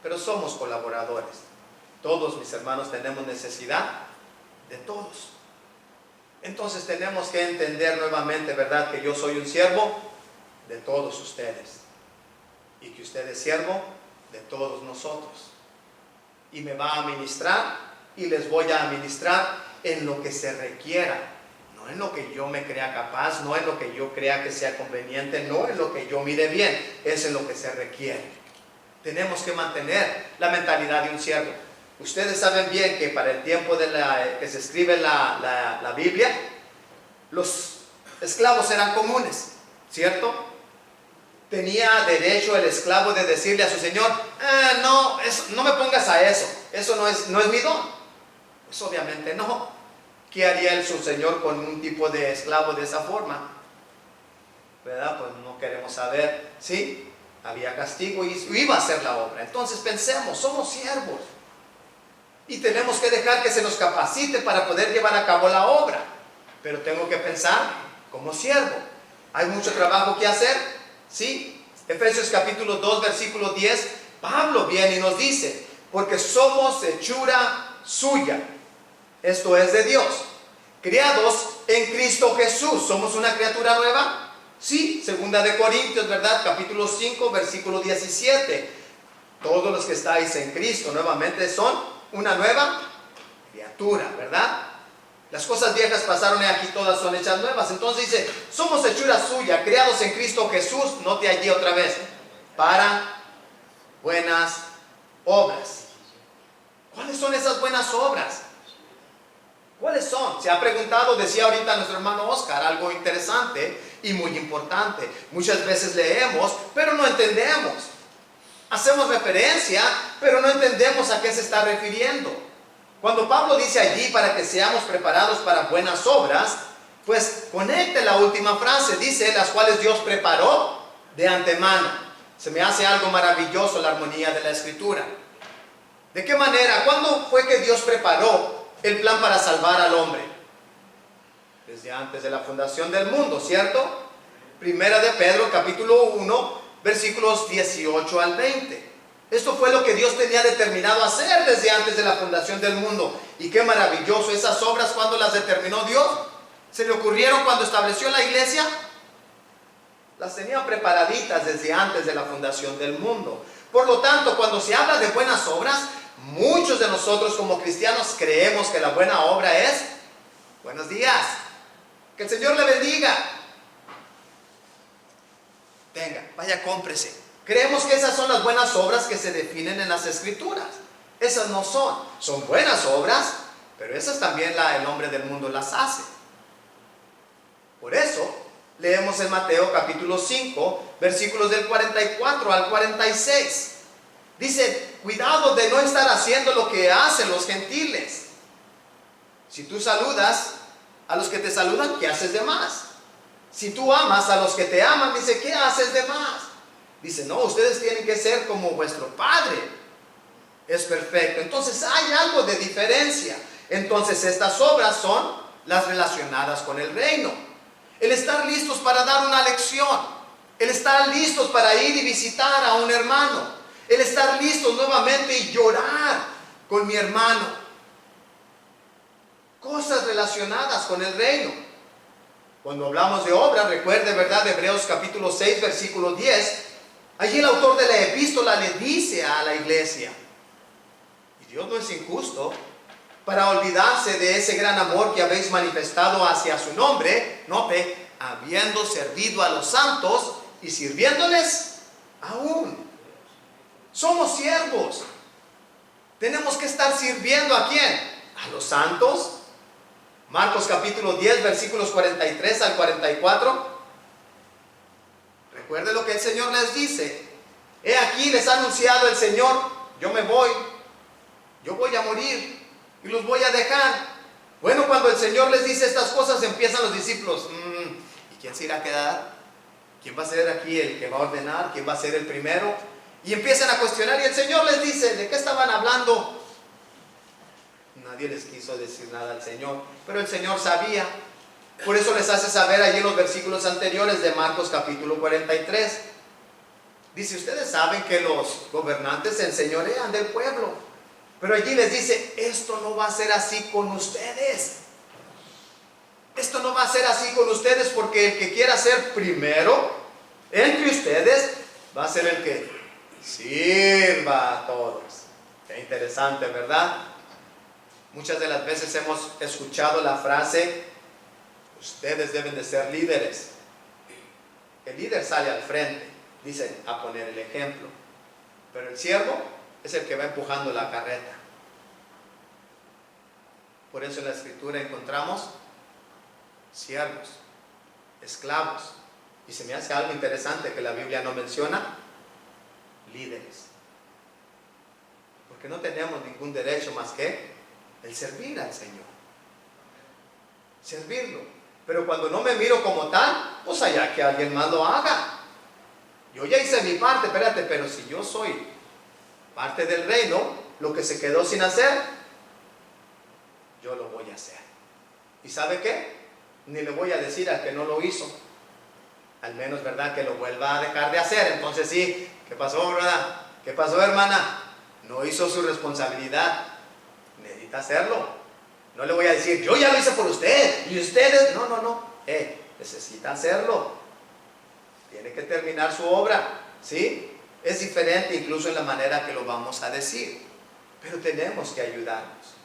Pero somos colaboradores. Todos, mis hermanos, tenemos necesidad de todos. Entonces tenemos que entender nuevamente, ¿verdad?, que yo soy un siervo de todos ustedes. Y que usted es siervo de todos nosotros. Y me va a ministrar, y les voy a administrar en lo que se requiera. No en lo que yo me crea capaz, no en lo que yo crea que sea conveniente, no en lo que yo mire bien, es en lo que se requiere. Tenemos que mantener la mentalidad de un siervo. Ustedes saben bien que para el tiempo que se escribe la Biblia, los esclavos eran comunes, ¿cierto? Tenía derecho el esclavo de decirle a su señor: no me pongas a eso no es mi don. Pues obviamente no. ¿Qué haría su señor con un tipo de esclavo de esa forma? ¿Verdad? Pues no queremos saber. ¿Sí? Había castigo y iba a hacer la obra. Entonces pensemos, somos siervos. Y tenemos que dejar que se nos capacite para poder llevar a cabo la obra. Pero tengo que pensar como siervo. Hay mucho trabajo que hacer. ¿Sí? Efesios capítulo 2, versículo 10. Pablo viene y nos dice, porque somos hechura suya. Esto es de Dios. Criados en Cristo Jesús. ¿Somos una criatura nueva? Sí. Segunda de Corintios, ¿verdad? Capítulo 5, versículo 17. Todos los que estáis en Cristo nuevamente son una nueva criatura, ¿verdad? Las cosas viejas pasaron y aquí todas son hechas nuevas. Entonces dice, somos hechura suya, criados en Cristo Jesús, note allí otra vez, para buenas obras. ¿Cuáles son esas buenas obras? ¿Cuáles son? Se ha preguntado, decía ahorita nuestro hermano Oscar, algo interesante y muy importante. Muchas veces leemos, pero no entendemos. Hacemos referencia, pero no entendemos a qué se está refiriendo. Cuando Pablo dice allí para que seamos preparados para buenas obras, pues conecte la última frase, dice las cuales Dios preparó de antemano. Se me hace algo maravilloso la armonía de la escritura. ¿De qué manera? ¿Cuándo fue que Dios preparó el plan para salvar al hombre? Desde antes de la fundación del mundo, ¿cierto? Primera de Pedro, capítulo 1, versículos 18 al 20. Esto fue lo que Dios tenía determinado hacer desde antes de la fundación del mundo. Y qué maravilloso, esas obras, ¿cuándo las determinó Dios? ¿Se le ocurrieron cuando estableció la iglesia? Las tenía preparaditas desde antes de la fundación del mundo. Por lo tanto, cuando se habla de buenas obras, muchos de nosotros como cristianos creemos que la buena obra es buenos días, que el Señor le bendiga, venga, vaya, cómprese. Creemos que esas son las buenas obras que se definen en las escrituras. Esas no son. Son buenas obras, pero esas también el hombre del mundo las hace. Por eso leemos en Mateo capítulo 5, versículos del 44 al 46. Dice, cuidado de no estar haciendo lo que hacen los gentiles. Si tú saludas a los que te saludan, ¿qué haces de más? Si tú amas a los que te aman, dice, ¿qué haces de más? Dice, no, ustedes tienen que ser como vuestro Padre es perfecto. Entonces hay algo de diferencia. Entonces estas obras son las relacionadas con el reino. El estar listos para dar una lección. El estar listos para ir y visitar a un hermano. El estar listos nuevamente y llorar con mi hermano. Cosas relacionadas con el reino. Cuando hablamos de obras, recuerde, ¿verdad? Hebreos capítulo 6, versículo 10. Allí el autor de la epístola le dice a la iglesia, y Dios no es injusto, para olvidarse de ese gran amor que habéis manifestado hacia su nombre, note, habiendo servido a los santos y sirviéndoles aún. Somos siervos. Tenemos que estar sirviendo ¿a quién? A los santos. Marcos capítulo 10, versículos 43 al 44. Recuerde lo que el Señor les dice. He aquí les ha anunciado el Señor, yo me voy, yo voy a morir y los voy a dejar. Bueno, cuando el Señor les dice estas cosas, empiezan los discípulos, ¿y quién se irá a quedar? ¿Quién va a ser aquí el que va a ordenar? ¿Quién va a ser el primero? Y empiezan a cuestionar y el Señor les dice, ¿de qué estaban hablando? Nadie les quiso decir nada al Señor, pero el Señor sabía. Por eso les hace saber allí en los versículos anteriores de Marcos capítulo 43. Dice, ustedes saben que los gobernantes se enseñorean del pueblo. Pero allí les dice, esto no va a ser así con ustedes. Esto no va a ser así con ustedes, porque el que quiera ser primero entre ustedes va a ser el que sirva a todos. Qué interesante, ¿verdad? Muchas de las veces hemos escuchado la frase, ustedes deben de ser líderes. El líder sale al frente, dicen, a poner el ejemplo. Pero el siervo es el que va empujando la carreta. Por eso en la escritura encontramos siervos, esclavos. Y se me hace algo interesante que la Biblia no menciona, líderes. Porque no tenemos ningún derecho más que el servir al Señor. servirlo. Pero cuando no me miro como tal, pues allá que alguien más lo haga. Yo ya hice mi parte, espérate, pero si yo soy parte del reino, lo que se quedó sin hacer, yo lo voy a hacer. ¿Y sabe qué? Ni le voy a decir al que no lo hizo. Al menos, ¿verdad?, que lo vuelva a dejar de hacer. Entonces sí, ¿qué pasó, verdad? ¿Qué pasó, hermana? No hizo su responsabilidad. Necesita hacerlo. No le voy a decir, yo ya lo hice por usted y ustedes. No, no, no. Necesita hacerlo. Tiene que terminar su obra. ¿Sí? Es diferente incluso en la manera que lo vamos a decir. Pero tenemos que ayudarnos.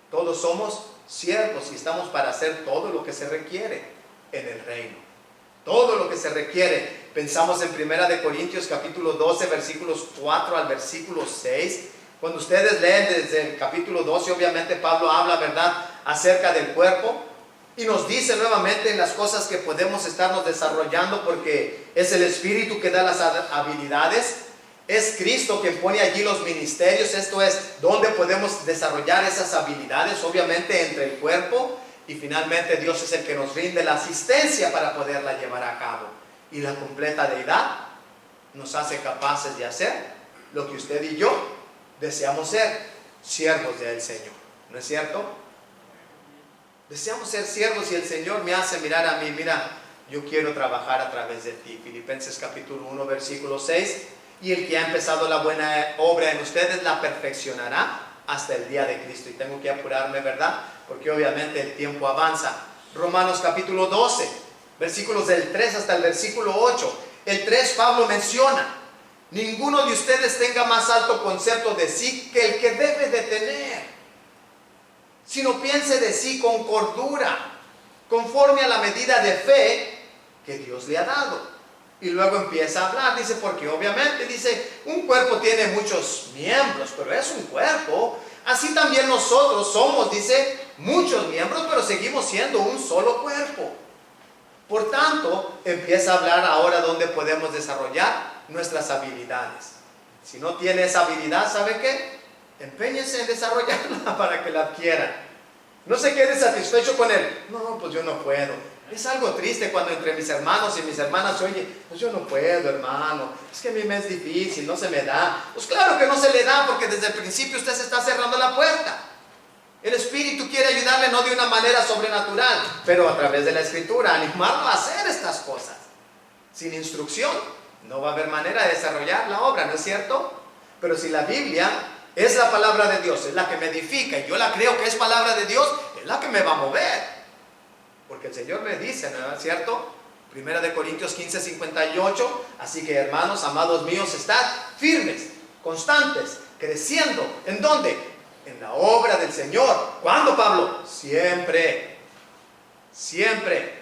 Todos somos siervos y estamos para hacer todo lo que se requiere en el reino. Todo lo que se requiere. Pensamos en 1 Corintios capítulo 12, versículos 4 al versículo 6. Cuando ustedes leen desde el capítulo 12, obviamente Pablo habla, ¿verdad?, acerca del cuerpo. Y nos dice nuevamente en las cosas que podemos estarnos desarrollando, porque es el Espíritu que da las habilidades. Es Cristo quien pone allí los ministerios. Esto es donde podemos desarrollar esas habilidades, obviamente entre el cuerpo. Y finalmente Dios es el que nos rinde la asistencia para poderla llevar a cabo. Y la completa deidad nos hace capaces de hacer lo que usted y yo deseamos ser, siervos del Señor. ¿No es cierto? Deseamos ser siervos y el Señor me hace mirar a mí, mira, yo quiero trabajar a través de ti. Filipenses capítulo 1, versículo 6. Y el que ha empezado la buena obra en ustedes la perfeccionará hasta el día de Cristo. Y tengo que apurarme, ¿verdad?, porque obviamente el tiempo avanza. Romanos capítulo 12, versículos del 3 hasta el versículo 8. El 3 Pablo menciona: ninguno de ustedes tenga más alto concepto de sí que el que debe de tener, sino piense de sí con cordura, conforme a la medida de fe que Dios le ha dado. Y luego empieza a hablar, dice, porque obviamente, dice, un cuerpo tiene muchos miembros, pero es un cuerpo. Así también nosotros somos, dice, muchos miembros, pero seguimos siendo un solo cuerpo. Por tanto, empieza a hablar ahora donde podemos desarrollar nuestras habilidades. Si no tiene esa habilidad, ¿sabe qué? Empeñese en desarrollarla para que la adquiera. No se quede satisfecho con él. No, pues yo no puedo. Es algo triste cuando entre mis hermanos y mis hermanas se oye, pues yo no puedo, hermano, es que a mí me es difícil, no se me da. Pues claro que no se le da, porque desde el principio usted se está cerrando la puerta. El Espíritu quiere ayudarle, no de una manera sobrenatural, pero a través de la Escritura, animarlo a hacer estas cosas. Sin instrucción no va a haber manera de desarrollar la obra, ¿no es cierto? Pero si la Biblia es la palabra de Dios, es la que me edifica, y yo la creo que es palabra de Dios, es la que me va a mover. Porque el Señor me dice, ¿no es cierto? 1 Corintios 15, 58. Así que, hermanos, amados míos, estad firmes, constantes, creciendo. ¿En dónde? En la obra del Señor. ¿Cuándo, Pablo? Siempre. Siempre.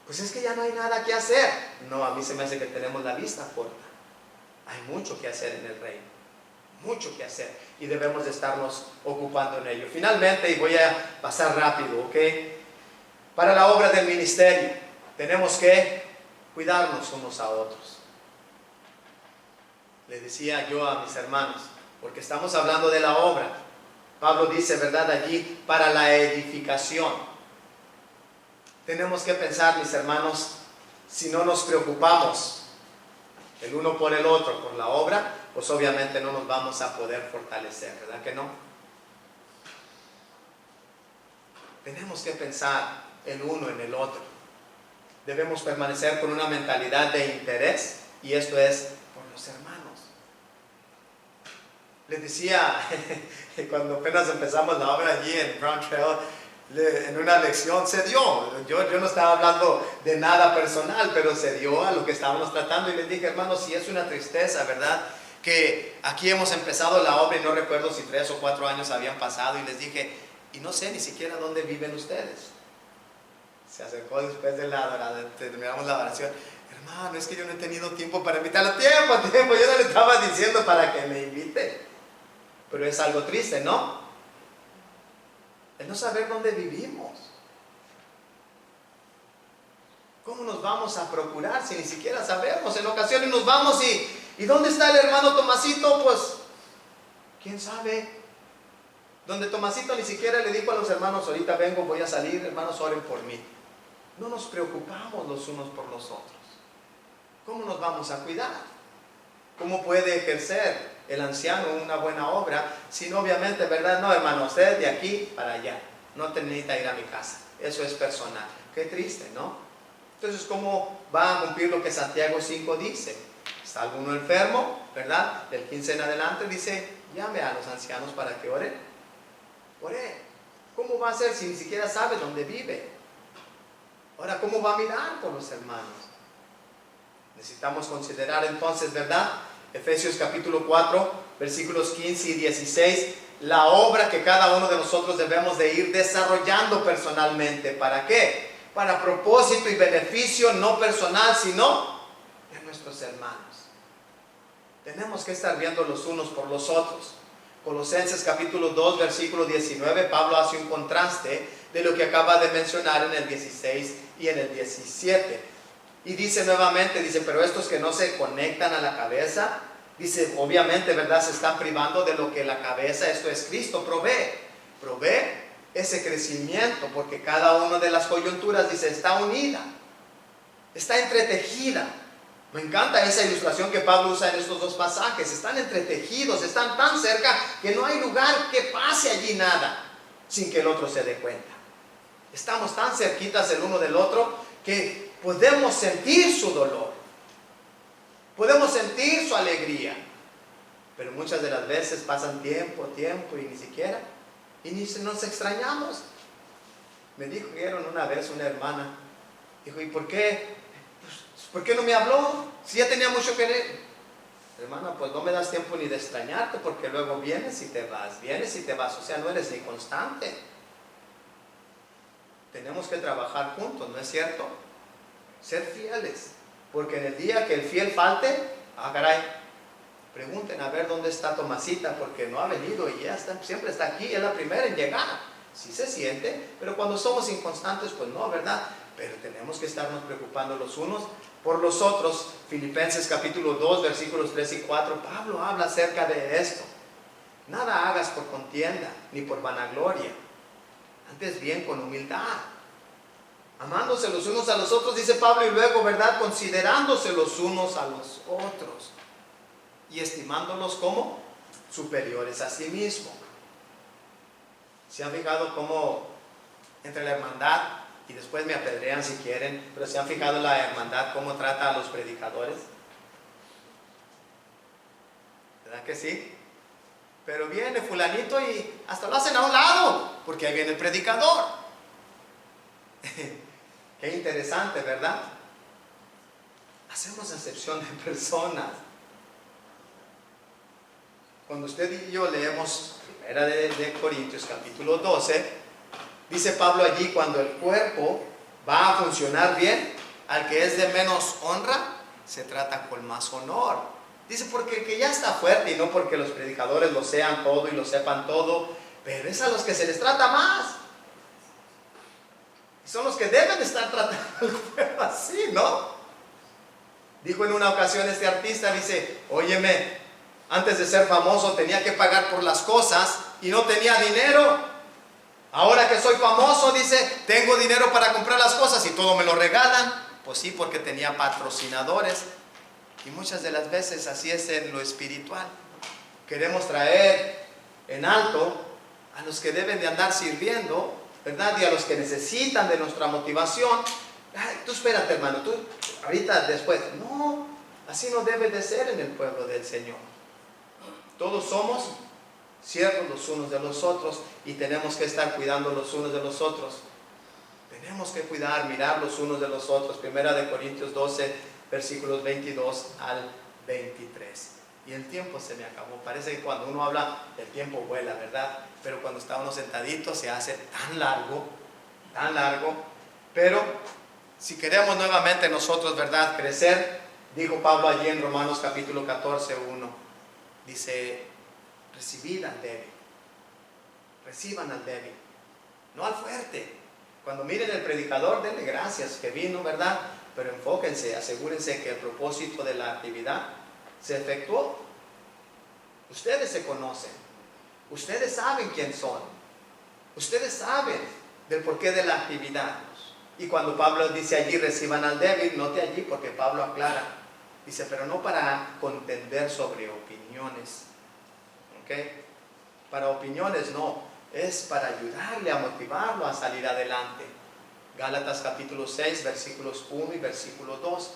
Pues es que ya no hay nada que hacer. No, a mí se me hace que tenemos la vista corta. Hay mucho que hacer en el reino. Mucho que hacer. Y debemos de estarnos ocupando en ello. Finalmente, y voy a pasar rápido, ¿ok? Para la obra del ministerio, tenemos que cuidarnos unos a otros. Le decía yo a mis hermanos, porque estamos hablando de la obra. Pablo dice, ¿verdad?, allí, para la edificación. Tenemos que pensar, mis hermanos, si no nos preocupamos el uno por el otro, por la obra, pues obviamente no nos vamos a poder fortalecer, ¿verdad que no? Tenemos que pensar el uno en el otro. Debemos permanecer con una mentalidad de interés, y esto es por los hermanos. Les decía, cuando apenas empezamos la obra allí en Brown Trail, en una lección se dio, yo no estaba hablando de nada personal, pero se dio a lo que estábamos tratando, y les dije, hermanos, si es una tristeza, ¿verdad?, que aquí hemos empezado la obra y no recuerdo si 3 o 4 años habían pasado, y les dije, y no sé ni siquiera dónde viven ustedes. Se acercó después de terminamos la oración. Hermano, es que yo no he tenido tiempo para invitarlo. Tiempo, yo no le estaba diciendo para que me invite. Pero es algo triste, ¿no? El no saber dónde vivimos. ¿Cómo nos vamos a procurar si ni siquiera sabemos? En ocasiones nos vamos ¿y dónde está el hermano Tomasito? Pues, ¿quién sabe? donde Tomasito ni siquiera le dijo a los hermanos, ahorita vengo, voy a salir, hermanos, oren por mí. No nos preocupamos los unos por los otros. ¿Cómo nos vamos a cuidar? ¿Cómo puede ejercer el anciano una buena obra si no, obviamente, verdad? No, hermano, usted de aquí para allá, no te necesita ir a mi casa, eso es personal. Qué triste, ¿no? Entonces, ¿cómo va a cumplir lo que Santiago 5 dice? Está alguno enfermo, ¿verdad? Del 15 en adelante dice, llame a los ancianos para que oren. Ore. ¿Cómo va a ser si ni siquiera sabe dónde vive? Ahora, ¿cómo va a mirar por los hermanos? Necesitamos considerar entonces, ¿verdad? Efesios capítulo 4, versículos 15 y 16, la obra que cada uno de nosotros debemos de ir desarrollando personalmente. ¿Para qué? Para propósito y beneficio no personal, sino de nuestros hermanos. Tenemos que estar viendo los unos por los otros. Colosenses capítulo 2, versículo 19, Pablo hace un contraste de lo que acaba de mencionar en el 16 y en el 17. Y dice nuevamente, dice, pero estos que no se conectan a la cabeza, dice, obviamente, ¿verdad? Se están privando de lo que la cabeza, esto es Cristo, provee ese crecimiento, porque cada una de las coyunturas, dice, está unida, está entretejida. Me encanta esa ilustración que Pablo usa en estos dos pasajes. Están entretejidos, están tan cerca que no hay lugar que pase allí nada sin que el otro se dé cuenta. Estamos tan cerquitas el uno del otro que podemos sentir su dolor, podemos sentir su alegría, pero muchas de las veces pasan tiempo y ni siquiera, y ni nos extrañamos. Me dijeron una vez una hermana, dijo, ¿y por qué no me habló? Si ya tenía mucho que ver. Hermana, pues no me das tiempo ni de extrañarte, porque luego vienes y te vas, o sea, no eres ni constante. Tenemos que trabajar juntos, ¿no es cierto? Ser fieles, porque en el día que el fiel falte, caray, pregunten a ver dónde está Tomasita, porque no ha venido y ya está, siempre está aquí, es la primera en llegar. Sí se siente, pero cuando somos inconstantes, pues no, ¿verdad? Pero tenemos que estarnos preocupando los unos por los otros. Filipenses capítulo 2, versículos 3 y 4, Pablo habla acerca de esto. Nada hagas por contienda, ni por vanagloria, antes bien con humildad, amándose los unos a los otros, dice Pablo, y luego, ¿verdad? Considerándose los unos a los otros y estimándolos como superiores a sí mismo. ¿Se han fijado cómo entre la hermandad, y después me apedrean si quieren, pero se han fijado la hermandad cómo trata a los predicadores? ¿Verdad que sí? Pero viene fulanito y hasta lo hacen a un lado, porque ahí viene el predicador. Qué interesante, ¿verdad? Hacemos excepción de personas. Cuando usted y yo leemos Primera de Corintios capítulo 12, dice Pablo allí, cuando el cuerpo va a funcionar bien, al que es de menos honra, se trata con más honor. Dice, porque el que ya está fuerte, y no porque los predicadores lo sean todo y lo sepan todo, pero es a los que se les trata más. Y son los que deben de estar tratando el cuerpo así, ¿no? Dijo en una ocasión este artista, dice, óyeme, antes de ser famoso tenía que pagar por las cosas y no tenía dinero. Ahora que soy famoso, dice, tengo dinero para comprar las cosas y todo me lo regalan. Pues sí, porque tenía patrocinadores. Y muchas de las veces así es en lo espiritual. Queremos traer en alto a los que deben de andar sirviendo, ¿verdad? Y a los que necesitan de nuestra motivación. Ay, tú espérate, hermano, tú ahorita después. No, así no debe de ser en el pueblo del Señor. Todos somos siervos los unos de los otros y tenemos que estar cuidando los unos de los otros. Tenemos que cuidar, mirar los unos de los otros. Primera de Corintios 12, versículos 22 al 23. Y el tiempo se me acabó. Parece que cuando uno habla, el tiempo vuela, ¿verdad? Pero cuando está uno sentadito se hace tan largo, tan largo. Pero si queremos nuevamente nosotros, ¿verdad?, crecer, dijo Pablo allí en Romanos capítulo 14, 1. Dice, recibid al débil, reciban al débil, no al fuerte. Cuando miren el predicador, denle gracias que vino, ¿verdad? Pero enfóquense, asegúrense que el propósito de la actividad se efectuó. Ustedes se conocen. Ustedes saben quién son. Ustedes saben del porqué de la actividad. Y cuando Pablo dice allí, reciban al débil, note allí porque Pablo aclara. Dice, pero no para contender sobre opiniones. ¿Ok? Para opiniones no. Es para ayudarle a motivarlo a salir adelante. Gálatas capítulo 6, versículos 1 y versículo 2.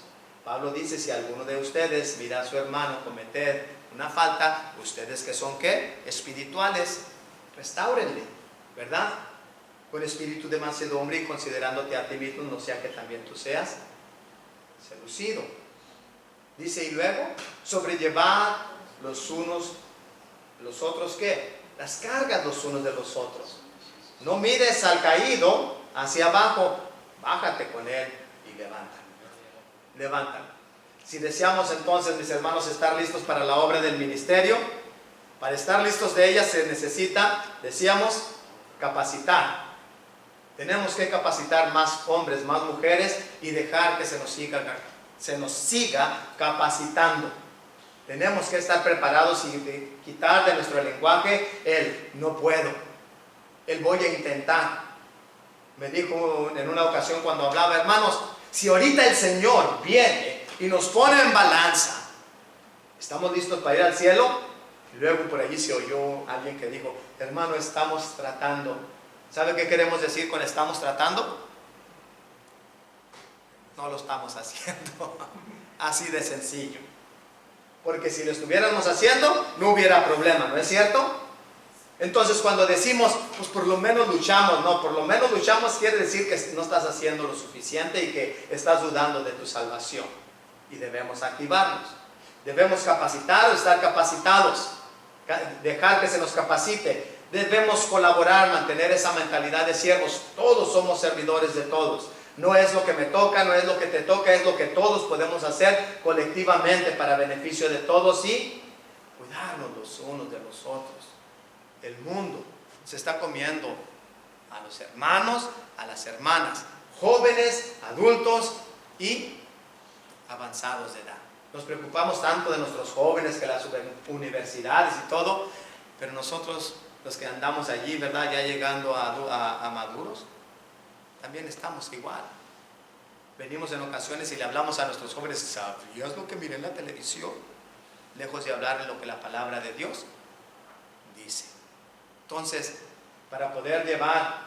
Pablo dice, si alguno de ustedes mira a su hermano cometer una falta, ustedes que son ¿qué? Espirituales, restáurenle, ¿verdad? Con espíritu de mansedumbre y considerándote a ti mismo, no sea que también tú seas seducido. Dice, y luego, sobrellevad los unos, los otros, ¿qué? Las cargas los unos de los otros. No mires al caído hacia abajo, bájate con él y levántalo. Si deseamos entonces, mis hermanos, estar listos para la obra del ministerio, para estar listos de ella se necesita, decíamos, capacitar. Tenemos que capacitar más hombres, más mujeres y dejar que se nos siga capacitando. Tenemos que estar preparados y quitar de nuestro lenguaje el no puedo, el voy a intentar. Me dijo en una ocasión cuando hablaba, hermanos, si ahorita el Señor viene y nos pone en balanza, ¿estamos listos para ir al cielo? Y luego por allí se oyó alguien que dijo, hermano, estamos tratando. ¿Sabe qué queremos decir con estamos tratando? No lo estamos haciendo. Así de sencillo. Porque si lo estuviéramos haciendo, no hubiera problema, ¿no es cierto? Entonces cuando decimos, pues por lo menos luchamos, no, por lo menos luchamos quiere decir que no estás haciendo lo suficiente y que estás dudando de tu salvación. Y debemos activarnos. Debemos capacitar o estar capacitados. Dejar que se nos capacite. Debemos colaborar, mantener esa mentalidad de siervos. Todos somos servidores de todos. No es lo que me toca, no es lo que te toca, es lo que todos podemos hacer colectivamente para beneficio de todos y cuidarnos los unos de los otros. El mundo se está comiendo a los hermanos, a las hermanas, jóvenes, adultos y avanzados de edad. Nos preocupamos tanto de nuestros jóvenes, que las universidades y todo, pero nosotros, los que andamos allí, ¿verdad? Ya llegando a maduros, también estamos igual. Venimos en ocasiones y le hablamos a nuestros jóvenes, ¿sabías lo que miré en la televisión? Lejos de hablar lo que la palabra de Dios dice. Entonces, para poder llevar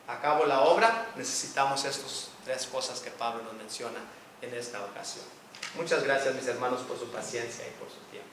a cabo la obra, necesitamos estas tres cosas que Pablo nos menciona en esta ocasión. Muchas gracias, mis hermanos, por su paciencia y por su tiempo.